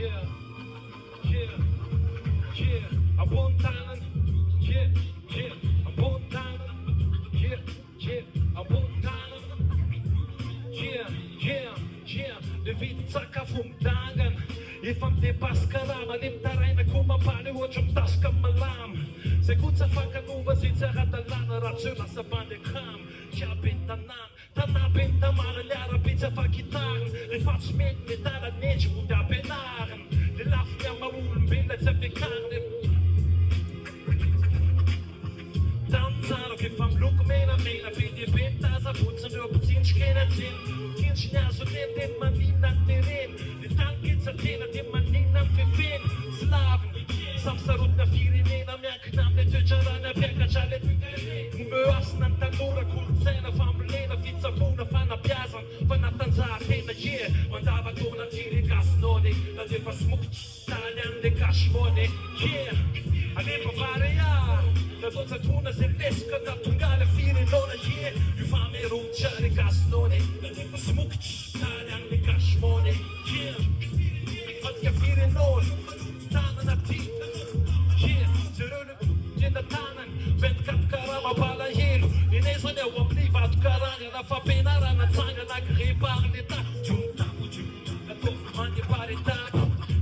yeah, yeah, yeah. I'm one time, yeah, yeah. I'm one time, yeah, yeah. I'm one time, yeah, yeah, yeah. Det vitsaka fumdagan. Ifam te paskara, manim taray na kumapani, watchum taska malam. Sekut sa fakanuva, sinsa katalana, ratsula sa bandekam. Tjabin tanan, tanabin tamara, ljara pizza fakitan. Rifats med med tala nechi, uda benaren. De lafja maulun, bildet sa fikarne. Danzar, och ifam luk mena, bildi benta, sa putsen du på sin skena tin. Tinskina, så det man innan terren. Tankit sa tena till man innan för fin slaven samsarut na firinena miak namne tjöjarana pjäka chalet möas nan tanora kultsena famulena fitsapuna fana pjäsan fanatan zaatena yeah man dava tona tiri gasnone na det var smukt talande cashmone yeah ane på varia na tot sa tuna celesca da tungala firinona yeah ju fan mer rotjare gasnone na det var smukt talande cashmone yeah jag firar nål, tannen är tid. Yeah, ser du den tannen? Vet kat karama pala helo. Det är så det var privat karanga, na fapinara na tanga na gripar lita. Junta, na tof man i paritak.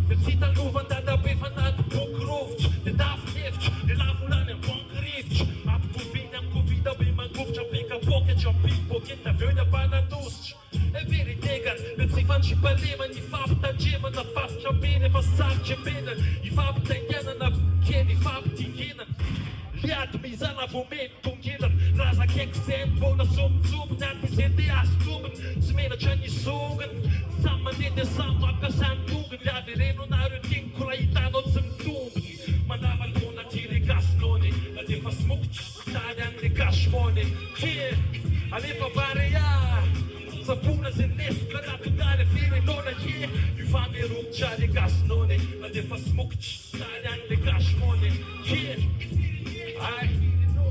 Det sitter lovan där där befanat på grovt. Det där feft, det lavulan en konkret. Att på vinnan gå vidare blir man grovt. Jag pekar pocket, jag pickpocket, där vöjda banadost. En veritegat, men sifan chipalema ni fapta jema na fast bene fasat chebena i fapta yana na kedi fapti yana liat mizana moment pungilan raza kexen bona som nat misete astum smena chani sogen samma det samma kasan tugen la vereno na rutin kraita not som tum manava kona tiri gasnone la de fasmukt tadan de cashmone here ale pa baria sa puna celeste na tugale fire nona yeah ju fan mer rotjare gasnone na det var smukt talande cashmone yeah ai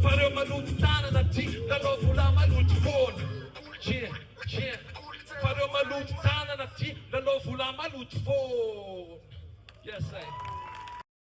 farò malut tana na ti da lo vula malut phone yeah yeah farò malut tana na ti da lo vula malut phone yes I